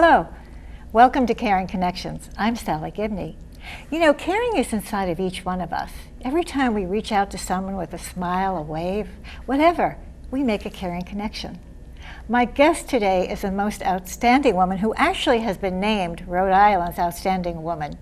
Hello, welcome to Caring Connections. I'm Salley Gibney. You know, caring is inside of each one of us. Every time we reach out to someone with a smile, a wave, whatever, we make a caring connection. My guest today is the most outstanding woman who actually has been named Rhode Island's Outstanding Woman.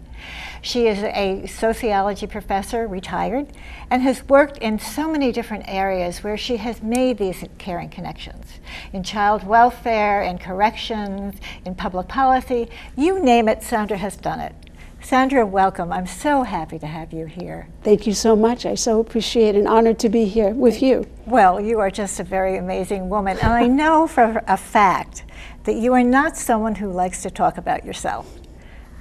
She is a sociology professor, retired, and has worked in so many different areas where she has made these caring connections. In child welfare, in corrections, in public policy, you name it, Sandra has done it. Sandra, welcome. I'm so happy to have you here. Thank you so much. I so appreciate and honored to be here with you. Well, you are just a very amazing woman. And I know for a fact that you are not someone who likes to talk about yourself.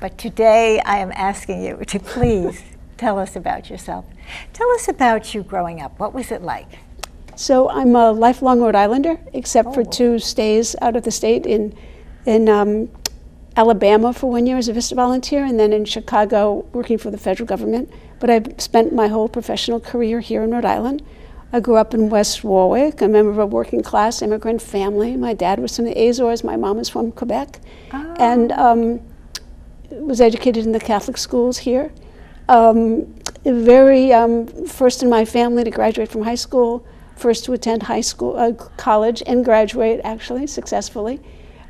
But today I am asking you to please tell us about yourself. Tell us about you growing up. What was it like? So I'm a lifelong Rhode Islander, except for 2 stays out of the state in Alabama for 1 year as a Vista volunteer, and then in Chicago working for the federal government. But I've spent my whole professional career here in Rhode Island. I grew up in West Warwick, a member of a working class immigrant family. My dad was from the Azores, my mom was from Quebec. And was educated in the Catholic schools here. Very first in my family to graduate from high school, first to attend college and graduate actually successfully.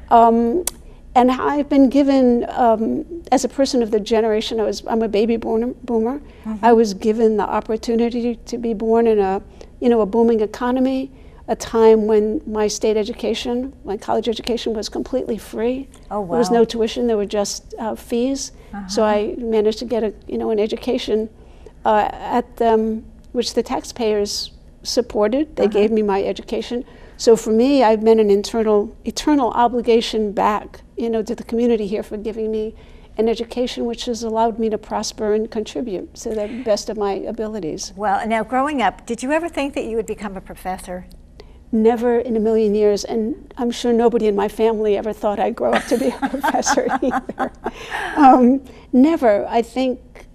And I've been given, as a person of the generation, I'm a baby boomer. Mm-hmm. I was given the opportunity to be born in a booming economy, a time when my state education, my college education was completely free. Oh, wow. There was no tuition, there were just fees. Uh-huh. So I managed to get an education which the taxpayers supported. They gave me my education. So for me, I've been an eternal obligation back, to the community here for giving me an education which has allowed me to prosper and contribute to the best of my abilities. Well, now growing up, did you ever think that you would become a professor? Never in a million years, and I'm sure nobody in my family ever thought I'd grow up to be a professor either. Never. I think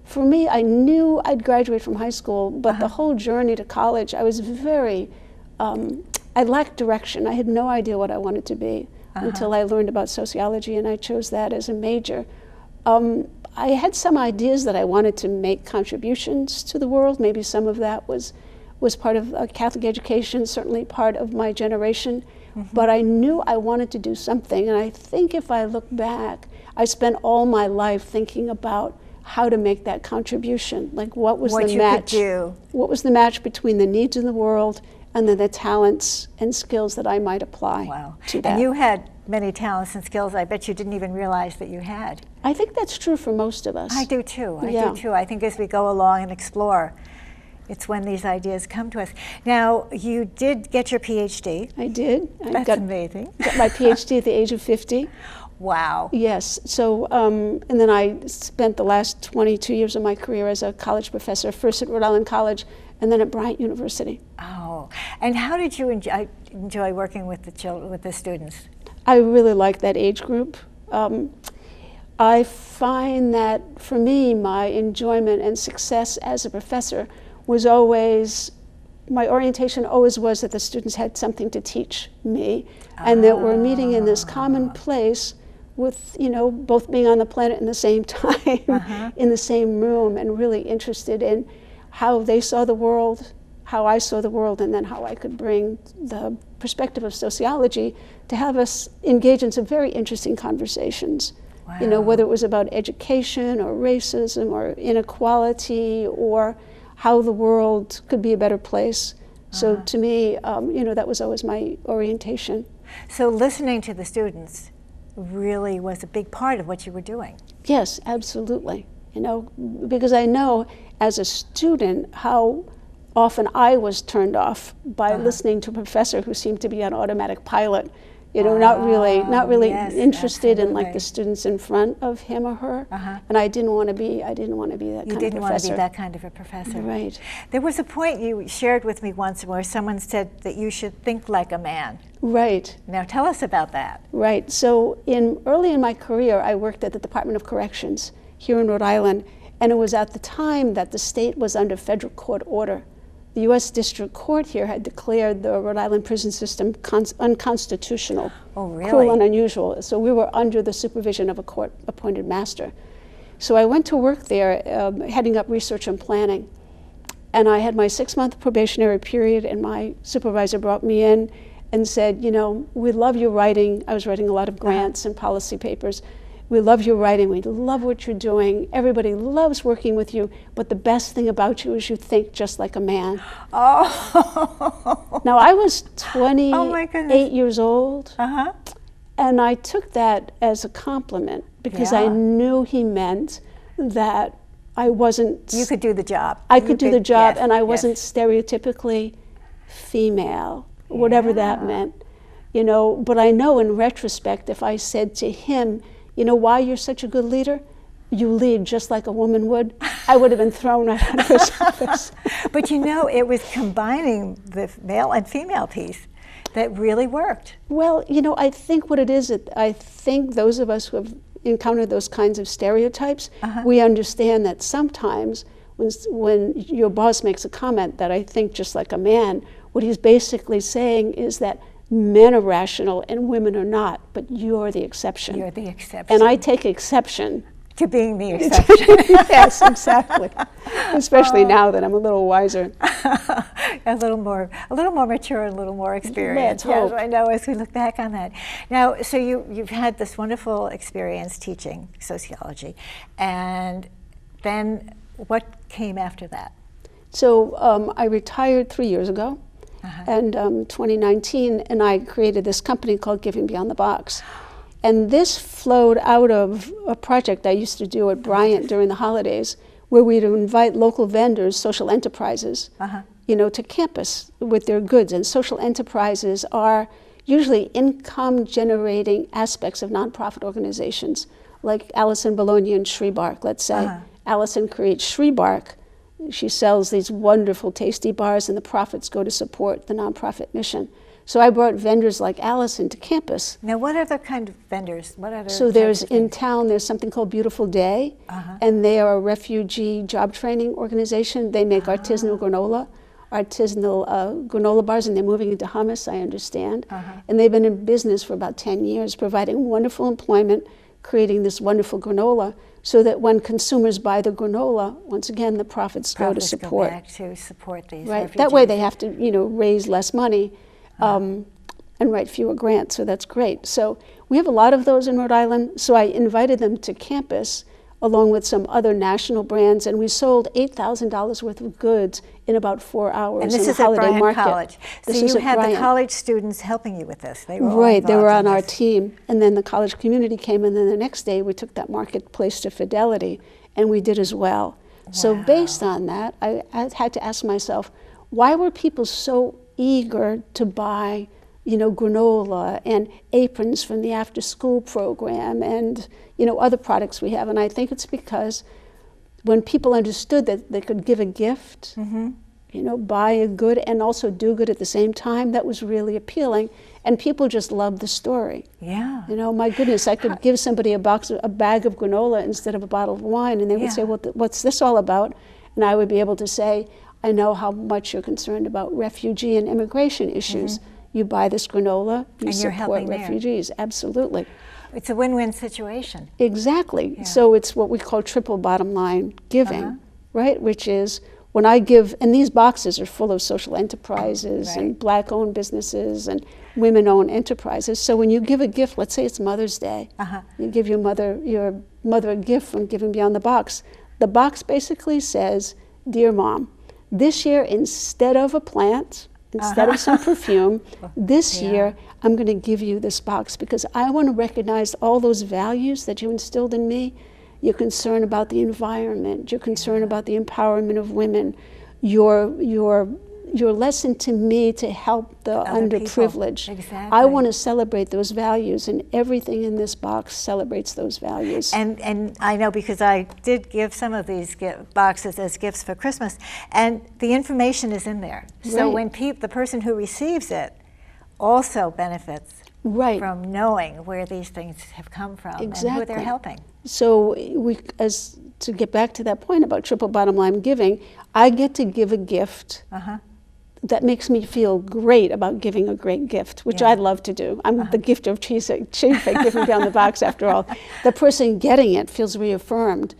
for me, I knew I'd graduate from high school, but the whole journey to college, I was I lacked direction. I had no idea what I wanted to be until I learned about sociology, and I chose that as a major. I had some ideas that I wanted to make contributions to the world. Maybe some of that was part of Catholic education, certainly part of my generation. Mm-hmm. But I knew I wanted to do something, and I think if I look back, I spent all my life thinking about how to make that contribution. Like what was the match? What was the match between the needs of the world and then the talents and skills that I might apply to that? And you had many talents and skills I bet you didn't even realize that you had. I think that's true for most of us. I do too. I think as we go along and explore, it's when these ideas come to us. Now, you did get your PhD. I did. That's amazing. Got my PhD at the age of 50. Wow. Yes. So, and then I spent the last 22 years of my career as a college professor, first at Rhode Island College and then at Bryant University. Oh, and how did you enjoy working with the students? I really like that age group. I find that for me, my enjoyment and success as a professor was always, my orientation always was that the students had something to teach me and that we're meeting in this common place with, both being on the planet in the same time, in the same room, and really interested in how they saw the world, how I saw the world, and then how I could bring the perspective of sociology to have us engage in some very interesting conversations. Wow. Whether it was about education or racism or inequality or how the world could be a better place. So to me, that was always my orientation. So listening to the students really was a big part of what you were doing. Yes, absolutely. Because I know as a student how often I was turned off by listening to a professor who seemed to be on automatic pilot. Not really interested in like the students in front of him or her, and I didn't want to be that kind of professor. You didn't want to be that kind of a professor. Right. There was a point you shared with me once where someone said that you should think like a man. Right. Now tell us about that. Right. So early in my career, I worked at the Department of Corrections here in Rhode Island, and it was at the time that the state was under federal court order the U.S. District Court here had declared the Rhode Island prison system unconstitutional, Oh, really? cruel and unusual. So we were under the supervision of a court-appointed master. So I went to work there, heading up research and planning. And I had my 6-month probationary period, and my supervisor brought me in and said, you know, we love your writing. I was writing a lot of grants and policy papers. We love your writing. We love what you're doing. Everybody loves working with you. But the best thing about you is you think just like a man. Oh. Now, I was 28 Oh my goodness. years old. Uh-huh. And I took that as a compliment because I Yeah. knew he meant that I wasn't... You could do the job. I could do the job, yes, and I yes. wasn't stereotypically female, whatever that Yeah. meant. You know, but I know in retrospect, if I said to him, you know why you're such a good leader? You lead just like a woman would, I would have been thrown right out of his office. But you know, it was combining the male and female piece that really worked. Well, you know, I think what it is, I think those of us who have encountered those kinds of stereotypes, we understand that sometimes when your boss makes a comment that I think just like a man, what he's basically saying is that men are rational and women are not, but you're the exception. You're the exception. And I take exception to being the exception. Yes, exactly. Especially now that I'm a little wiser. a little more mature and a little more experienced. Let's hope. Yes, I know, as we look back on that. Now, so you've had this wonderful experience teaching sociology, and then what came after that? So I retired 3 years ago, and 2019, and I created this company called Giving Beyond the Box. And this flowed out of a project I used to do at Bryant during the holidays, where we'd invite local vendors, social enterprises, you know, to campus with their goods. And social enterprises are usually income-generating aspects of nonprofit organizations, like Allison Bologna and Shreebark, let's say. Allison creates Shreebark. She sells these wonderful, tasty bars, and the profits go to support the nonprofit mission. So I brought vendors like Allison to campus. Now, what other kind of vendors? What other? So there's in town, there's something called Beautiful Day, and they are a refugee job training organization. They make artisanal granola bars, and they're moving into hummus, I understand. And they've been in business for about 10 years, providing wonderful employment, creating this wonderful granola, so that when consumers buy the granola, once again, the profits go to support. Go back to support these Right. refugees. That way they have to, you know, raise less money and write fewer grants, so that's great. So we have a lot of those in Rhode Island, so I invited them to campus along with some other national brands, and we sold $8,000 worth of goods in about 4 hours. And this in the is at holiday Bryant market. College. So This is you at had the Bryant. college students helping you with this. They were all Right, they were involved on in our this. team, and then the college community came, and then the next day we took that marketplace to Fidelity, and we did as well. So based on that, I had to ask myself, why were people so eager to buy, you know, granola and aprons from the after-school program and, you know, other products we have? And I think it's because when people understood that they could give a gift, you know, buy a good and also do good at the same time, that was really appealing. And people just loved the story. Yeah. You know, my goodness, I could give somebody a bag of granola instead of a bottle of wine, and they would say, well, what's this all about? And I would be able to say, I know how much you're concerned about refugee and immigration issues. You buy this granola, you And you're support helping there. refugees. Absolutely. It's a win-win situation. Exactly. Yeah. So it's what we call triple bottom line giving, right? Which is when I give, and these boxes are full of social enterprises and Black-owned businesses and women-owned enterprises. So when you give a gift, let's say it's Mother's Day, you give your mother a gift from Giving Beyond the Box. The box basically says, Dear Mom, this year instead of a plant, instead of some perfume, this year I'm going to give you this box because I want to recognize all those values that you instilled in me. Your concern about the environment, your concern about the empowerment of women, your lesson to me to help the underprivileged. Exactly. I want to celebrate those values, and everything in this box celebrates those values. And I know because I did give some of these boxes as gifts for Christmas, and the information is in there. So when the person who receives it also benefits Right. from knowing where these things have come from and who they're helping. So to get back to that point about triple bottom line giving, I get to give a gift that makes me feel great about giving a great gift, which I love to do. I'm the gift of chief at Giving Beyond the Box, after all. The person getting it feels reaffirmed.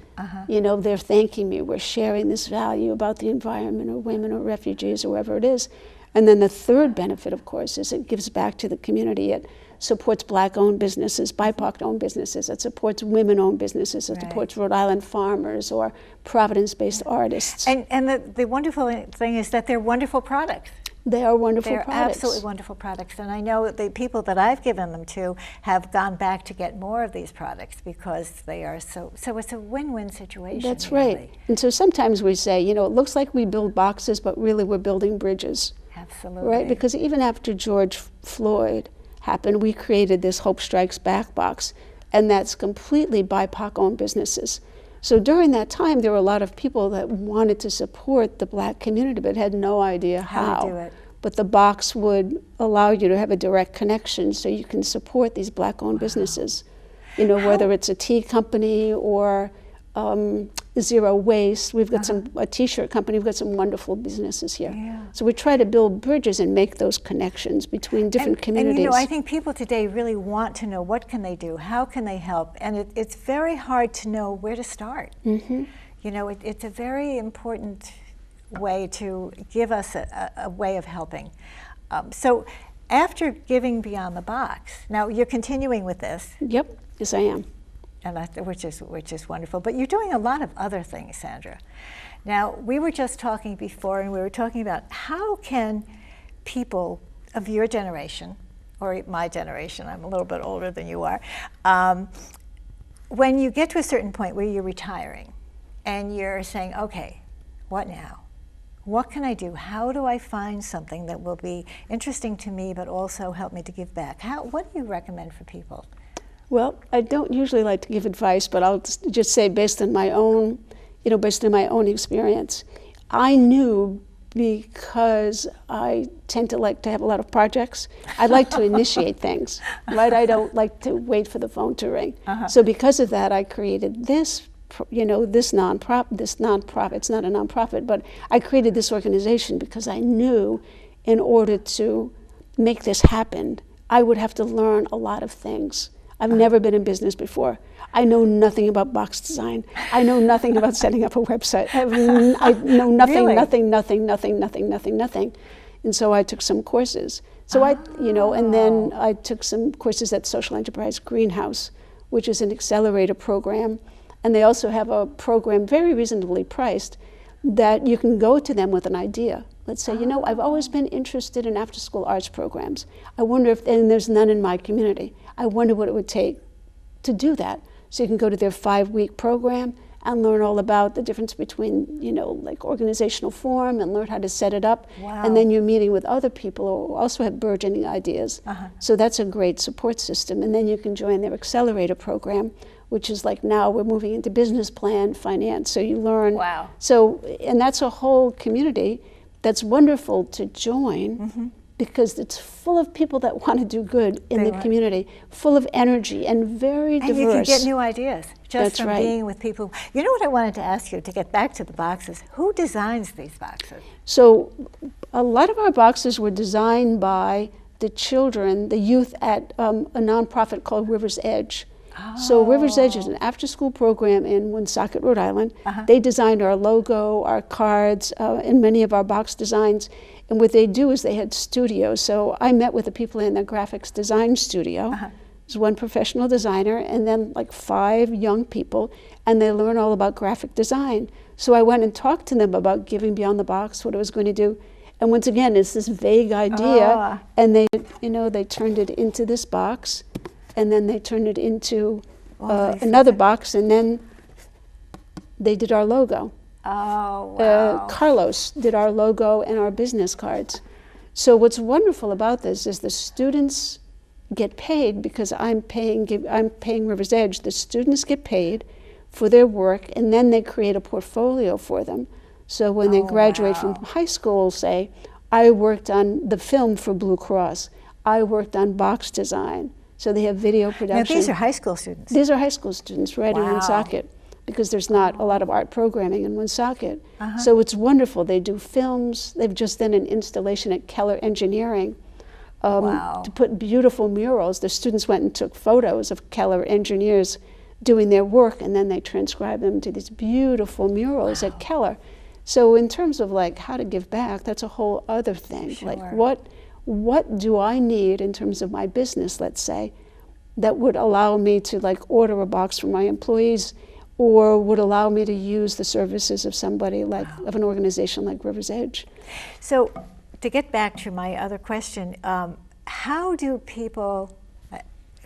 You know, they're thanking me. We're sharing this value about the environment or women or refugees or whoever it is. And then the third benefit, of course, is it gives back to the community. It supports Black-owned businesses, BIPOC-owned businesses. It supports women-owned businesses. It supports Rhode Island farmers or Providence-based artists. And the wonderful thing is that they're wonderful products. They are wonderful products. They're absolutely wonderful products. And I know the people that I've given them to have gone back to get more of these products because they are so it's a win-win situation. That's really. right. And so sometimes we say, you know, it looks like we build boxes, but really we're building bridges. Absolutely. Right? Because even after George Floyd happened, we created this Hope Strikes Back box, and that's completely BIPOC-owned businesses. So during that time, there were a lot of people that wanted to support the Black community but had no idea how. To do it. But the box would allow you to have a direct connection so you can support these Black-owned businesses. You know, whether it's a tea company or zero waste. We've got a t-shirt company. We've got some wonderful businesses here. Yeah. So we try to build bridges and make those connections between different communities. And you know, I think people today really want to know what can they do, how can they help, and it's very hard to know where to start. You know, it's a very important way to give us a way of helping. So after Giving Beyond the Box, now you're continuing with this. Yep, yes I am. And which is wonderful. But you're doing a lot of other things, Sandra. Now, we were just talking before, and we were talking about how can people of your generation, or my generation, I'm a little bit older than you are, when you get to a certain point where you're retiring, and you're saying, okay, what now? What can I do? How do I find something that will be interesting to me, but also help me to give back? What do you recommend for people? Well, I don't usually like to give advice, but I'll just say based on my own, experience, I knew, because I tend to like to have a lot of projects, I like to initiate things, right? I don't like to wait for the phone to ring. So because of that, I created this, this nonprofit, it's not a nonprofit, but I created this organization because I knew in order to make this happen, I would have to learn a lot of things. I've never been in business before. I know nothing about box design. I know nothing about setting up a website. I know nothing, really? nothing. And so I took some courses. So and then I took some courses at Social Enterprise Greenhouse, which is an accelerator program. And they also have a program very reasonably priced that you can go to them with an idea. Let's say, I've always been interested in after-school arts programs. I wonder and there's none in my community. I wonder what it would take to do that. So you can go to their 5-week program and learn all about the difference between, like organizational form, and learn how to set it up. Wow. And then you're meeting with other people who also have burgeoning ideas. So that's a great support system. And then you can join their accelerator program, which is like now we're moving into business plan, finance. So you learn. Wow. So, and that's a whole community that's wonderful to join because it's full of people that want to do good in the community, full of energy and very diverse. And you can get new ideas just from right. being with people. You know what I wanted to ask you, to get back to the boxes, who designs these boxes? So a lot of our boxes were designed by the children, the youth at a nonprofit called River's Edge. So River's Edge is an after-school program in Woonsocket, Rhode Island. They designed our logo, our cards, and many of our box designs. And what they do is they had studios. So I met with the people in the graphics design studio. There's one professional designer and then like 5 young people, and they learn all about graphic design. So I went and talked to them about Giving Beyond the Box, what it was going to do. And once again, it's this vague idea, and they turned it into this box. And then they turned it into another box, and then they did our logo. Oh, wow. Carlos did our logo and our business cards. So what's wonderful about this is the students get paid because I'm paying River's Edge. The students get paid for their work, and then they create a portfolio for them. So when they graduate from high school, say, I worked on the film for Blue Cross. I worked on box design. So they have video production. Now these are high school students. These are high school students right in Wow. Woonsocket, because there's not a lot of art programming in Woonsocket. So it's wonderful. They do films. They've just done an installation at Keller Engineering Wow. to put beautiful murals. The students went and took photos of Keller engineers doing their work, and then they transcribed them to these beautiful murals at Keller. So in terms of like how to give back, that's a whole other thing. Sure. Like what do I need in terms of my business, let's say, that would allow me to like order a box for my employees, or would allow me to use the services of somebody like of an organization like River's Edge. So to get back to my other question, how do people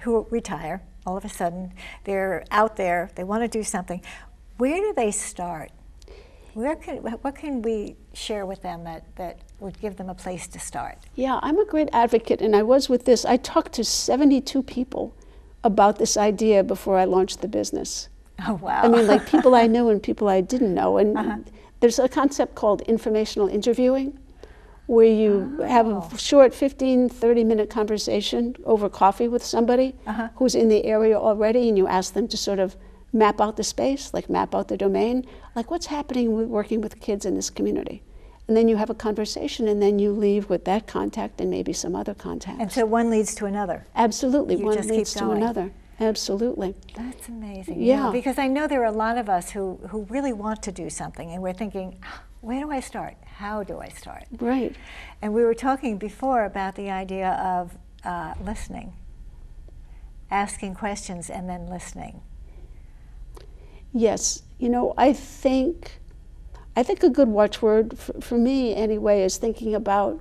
who retire, all of a sudden, they're out there, they want to do something, where do they start? What can we share with them that would give them a place to start? Yeah, I'm a great advocate, and I was with this. I talked to 72 people about this idea before I launched the business. Oh, wow. I mean, like people I knew and people I didn't know. And there's a concept called informational interviewing, where you have a short 15, 30-minute conversation over coffee with somebody who's in the area already, and you ask them to sort of map out the space, like map out the domain, like what's happening with working with kids in this community. And then you have a conversation, and then you leave with that contact and maybe some other contacts. And so one leads to another. Absolutely, You one just leads keep to going. another. Absolutely. That's amazing. Yeah. Because I know there are a lot of us who really want to do something, and we're thinking, where do I start? How do I start? Right. And we were talking before about the idea of listening, asking questions and then listening. Yes, you know, I think a good watchword for me anyway is thinking about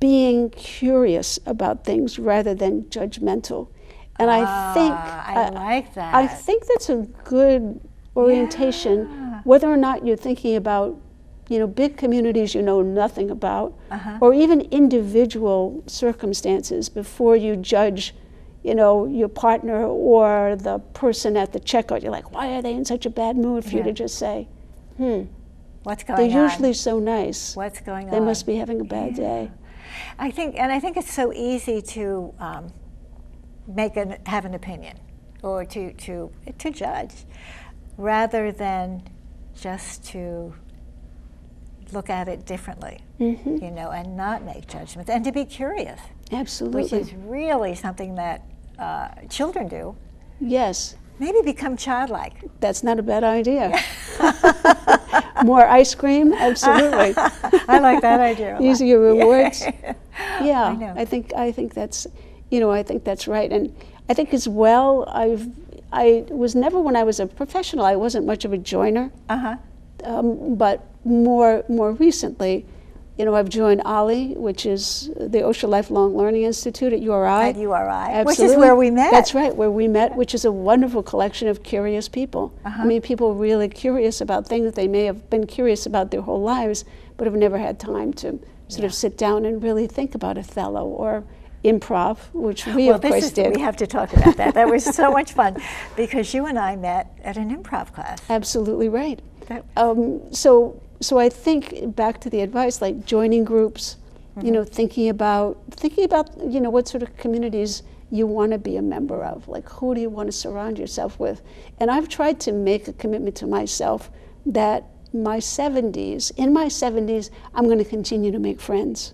being curious about things rather than judgmental. And I like that. I think that's a good orientation, whether or not you're thinking about, you know, big communities you know nothing about, or even individual circumstances before you judge, you know, your partner or the person at the checkout. You're like, why are they in such a bad mood for you to just say, what's going on? they're usually so nice. What's going on? They must be having a bad day. I think it's so easy to have an opinion or to judge, rather than just to look at it differently, you know, and not make judgments, and to be curious. Absolutely. Which is really something that children do. Yes. Maybe become childlike. That's not a bad idea. More ice cream? Absolutely. I like that idea. Easier rewards. Yeah, I know. I think that's, you know, I think that's right. And I think as well, I was never, when I was a professional, I wasn't much of a joiner. But more recently, you know, I've joined OLLI, which is the OSHA Lifelong Learning Institute at URI. At URI, Absolutely. which is where we met. That's right, where we met, which is a wonderful collection of curious people. I mean, people really curious about things that they may have been curious about their whole lives, but have never had time to sort of sit down and really think about Othello or improv, which we of course did. We have to talk about that. That was so much fun, because you and I met at an improv class. Absolutely right. So I think back to the advice, like joining groups, you know, thinking about, you know, what sort of communities you want to be a member of, like who do you want to surround yourself with. And I've tried to make a commitment to myself that in my 70s, I'm going to continue to make friends.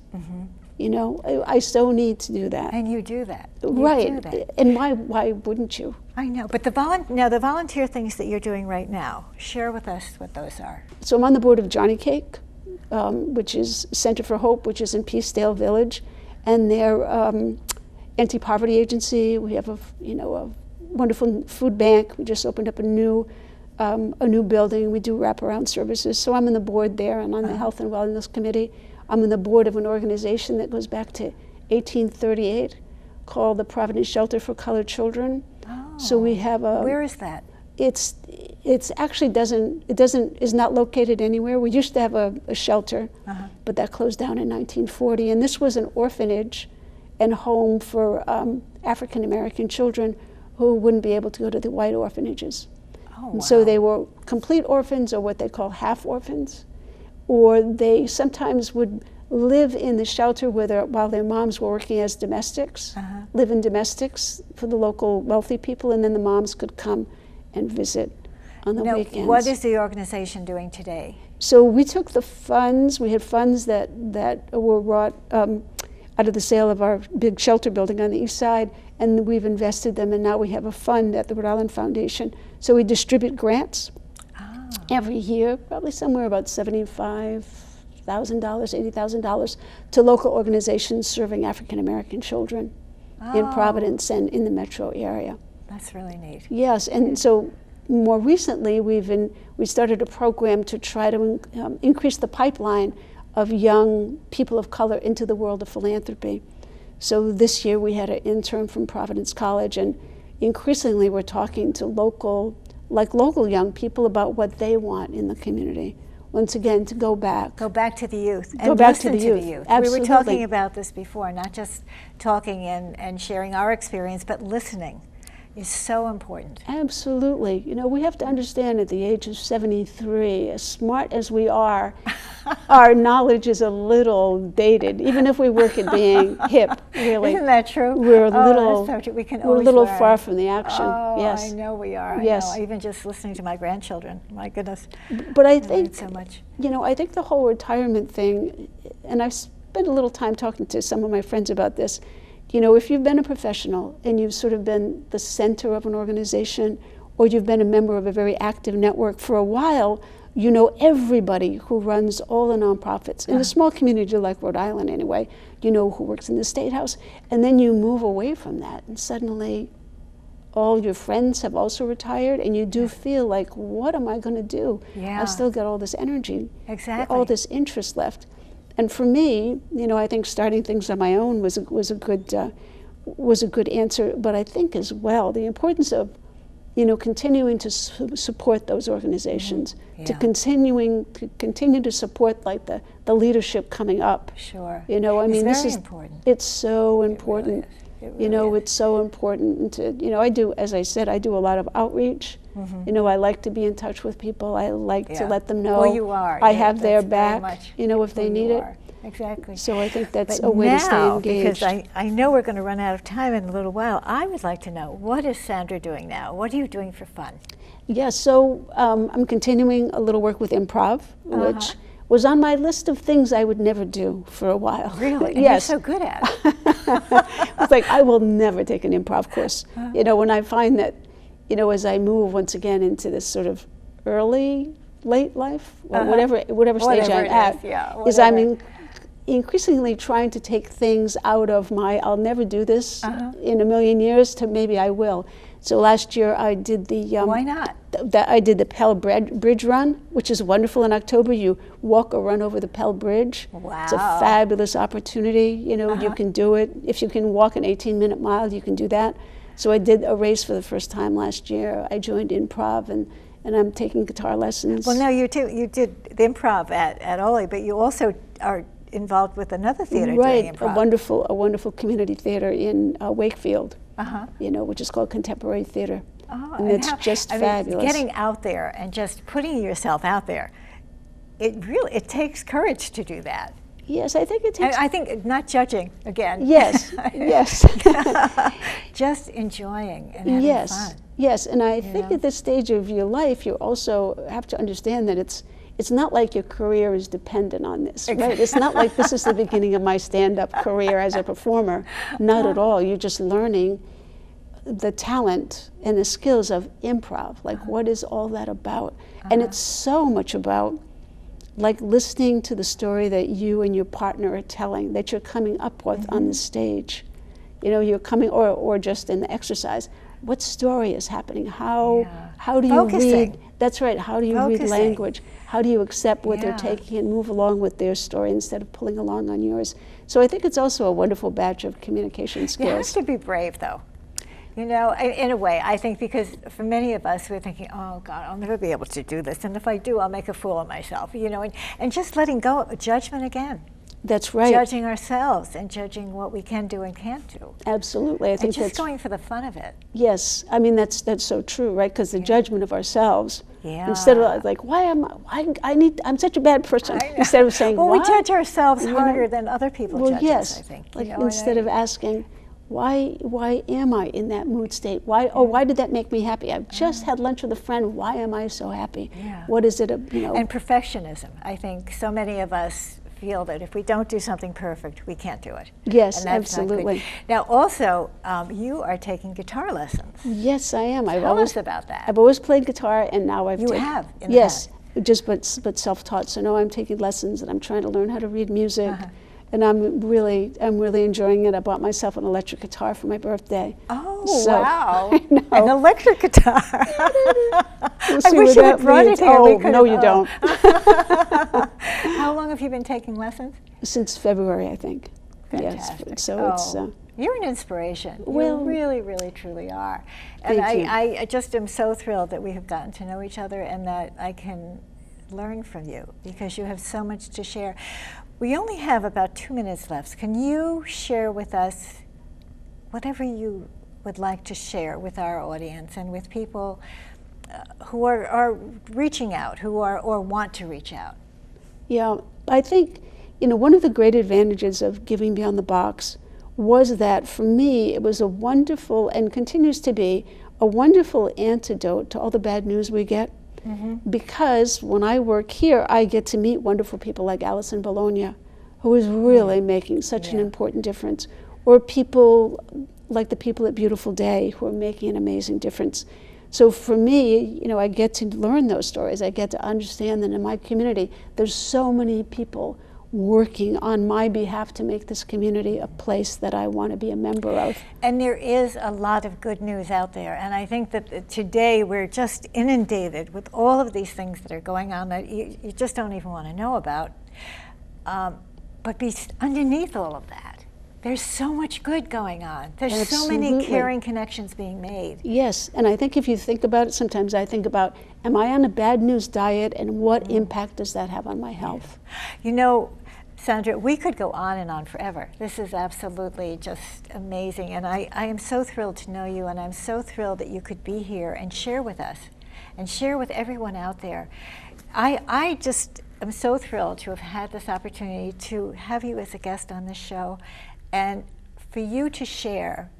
You know, I so need to do that. And you do that. Right. You do that. And why wouldn't you? I know. But the volunteer things that you're doing right now, share with us what those are. So I'm on the board of Johnny Cake, which is Center for Hope, which is in Peacedale Village, and their anti-poverty agency. We have a wonderful food bank. We just opened up a new building. We do wraparound services. So I'm on the board there, and on the Health and Wellness Committee. I'm on the board of an organization that goes back to 1838 called the Providence Shelter for Colored Children. Oh, so we have a. Where is that? It's actually is not located anywhere. We used to have a shelter, but that closed down in 1940. And this was an orphanage and home for African American children who wouldn't be able to go to the white orphanages. Oh, and so they were complete orphans, or what they call half orphans, or they sometimes would live in the shelter while their moms were working as domestics, live in domestics for the local wealthy people, and then the moms could come and visit on the weekends. What is the organization doing today? So we took the funds, we had funds that were brought out of the sale of our big shelter building on the east side, and we've invested them, and now we have a fund at the Rhode Island Foundation. So we distribute grants every year, probably somewhere about $75,000, $80,000 to local organizations serving African American children in Providence and in the metro area. That's really neat. Yes, and so more recently we started a program to try to increase the pipeline of young people of color into the world of philanthropy. So this year we had an intern from Providence College, and increasingly we're talking to local young people about what they want in the community. Once again, to go back to the youth. Go back to the youth. Absolutely. We were talking about this before, not just talking and sharing our experience, but listening is so important. Absolutely. You know, we have to understand at the age of 73, as smart as we are, our knowledge is a little dated, even if we work at being hip, really. Isn't that true? We're a little, that's so true. we're a little far from the action. Yes. I know we are. Yes. I know. Even just listening to my grandchildren, my goodness. But I think, so much. You know, I think the whole retirement thing, and I've spent a little time talking to some of my friends about this. You know, if you've been a professional and you've sort of been the center of an organization, or you've been a member of a very active network for a while, you know everybody who runs all the nonprofits. In a small community like Rhode Island anyway, you know who works in the State House. And then you move away from that, and suddenly all your friends have also retired, and you do feel like, what am I going to do? Yeah. I've still got all this energy, exactly, all this interest left. And for me, you know, I think starting things on my own was a good answer. But I think as well the importance of, you know, continuing to support those organizations, to continue to support like the leadership coming up. Sure. You know, I mean, this is important. It's so important. You know, it's so important to, you know, I do, as I said, I do a lot of outreach. You know, I like to be in touch with people. I like to let them know you are. I have their back, you know, if they need it. Exactly. So I think that's a way to stay engaged. Because I know we're going to run out of time in a little while, I would like to know, what is Sandra doing now? What are you doing for fun? Yeah, so I'm continuing a little work with improv, which was on my list of things I would never do for a while. Really? And yes. You're so good at it. It's like, I will never take an improv course. You know, when I find that, you know, as I move once again into this sort of late life, or whatever stage I'm at, is I'm increasingly trying to take things out of my, I'll never do this in a million years, to maybe I will. So last year I did the why not? I did the Pell Bridge run, which is wonderful. In October, you walk or run over the Pell Bridge. Wow! It's a fabulous opportunity. You know, you can do it. If you can walk an 18-minute mile, you can do that. So I did a race for the first time last year. I joined improv, and I'm taking guitar lessons. Well, now you did the improv at Ole, but you also are involved with another theater doing improv. A wonderful community theater in Wakefield. You know, which is called Contemporary Theater. And it's just fabulous. Getting out there and just putting yourself out there, it takes courage to do that. Yes, I think it takes. I think not judging again. Yes, yes. Just enjoying and having fun. Yes, and I think at this stage of your life, you also have to understand that it's not like your career is dependent on this, right? It's not like this is the beginning of my stand-up career as a performer. Not at all. You're just learning the talent and the skills of improv. Like, what is all that about? And it's so much about, like, listening to the story that you and your partner are telling, that you're coming up with on the stage. You know, you're coming, or just in the exercise. What story is happening? How do you read? That's right. How do you read language? How do you accept what they're taking and move along with their story instead of pulling along on yours? So I think it's also a wonderful batch of communication skills. You have to be brave, though. You know, in a way, I think, because for many of us, we're thinking, oh, God, I'll never be able to do this. And if I do, I'll make a fool of myself, you know, and just letting go of judgment again. That's right. judging ourselves and judging what we can do and can't do. Absolutely. I think And just that's going for the fun of it. yes. I mean that's so true, right? Because the judgment of ourselves. Yeah. Instead of like, I'm such a bad person. I know. Instead of saying, well, why? we judge ourselves You harder know, than other people well, judge yes. us, I think. Like You know, instead of asking, why am I in that mood state? Why did that make me happy? I've just had lunch with a friend. Why am I so happy? Yeah. What is it? You know. And perfectionism. I think so many of us feel that if we don't do something perfect, we can't do it. Yes, And that's not good. absolutely. Now, also, you are taking guitar lessons. Yes, I am. Tell us about that. I've always played guitar, and now I've You taken, have in the yes, past. just but self-taught. So now I'm taking lessons, and I'm trying to learn how to read music, and I'm really enjoying it. I bought myself an electric guitar for my birthday. Oh, So, wow. I know. An electric guitar. We'll I see wish what you that had brought it means. here. Oh, We could've- no, you don't. How long have you been taking lessons? Since February, I think. Fantastic. Yes, so it's. You're an inspiration. Well, you really, really, truly are. And thank you. I just am so thrilled that we have gotten to know each other and that I can learn from you because you have so much to share. We only have about 2 minutes left. Can you share with us whatever you would like to share with our audience and with people who are reaching out, or want to reach out? Yeah, I think, one of the great advantages of Giving Beyond the Box was that for me it was a wonderful, and continues to be, a wonderful antidote to all the bad news we get. Because when I work here, I get to meet wonderful people like Alison Bologna, who is really making such an important difference, or people like the people at Beautiful Day who are making an amazing difference. So for me, I get to learn those stories. I get to understand that in my community, there's so many people working on my behalf to make this community a place that I want to be a member of. And there is a lot of good news out there. And I think that today we're just inundated with all of these things that are going on that you just don't even want to know about. But underneath all of that, there's so much good going on. There's so many Absolutely. caring connections being made. Yes, and I think if you think about it, sometimes I think about, am I on a bad news diet, and what impact does that have on my health? You know, Sandra, we could go on and on forever. This is absolutely just amazing. And I am so thrilled to know you, and I'm so thrilled that you could be here and share with us and share with everyone out there. I just am so thrilled to have had this opportunity to have you as a guest on this show, and for you to share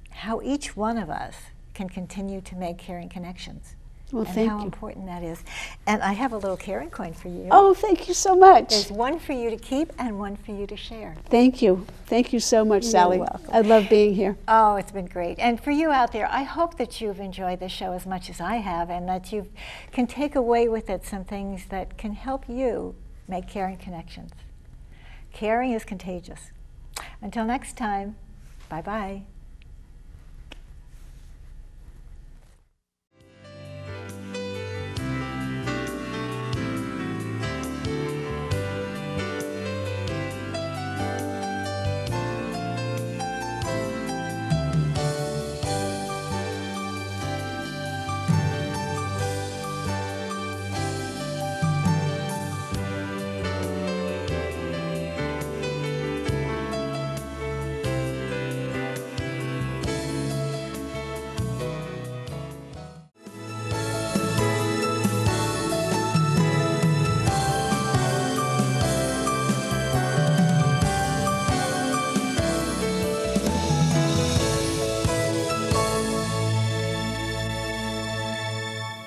how each one of us can continue to make caring connections. Well, and thank how you. important that is. And I have a little caring coin for you. Oh, thank you so much. There's one for you to keep and one for you to share. Thank you. Thank you so much, Sally. You're welcome. I love being here. Oh, it's been great. And for you out there, I hope that you've enjoyed this show as much as I have, and that you can take away with it some things that can help you make caring connections. Caring is contagious. Until next time, bye-bye.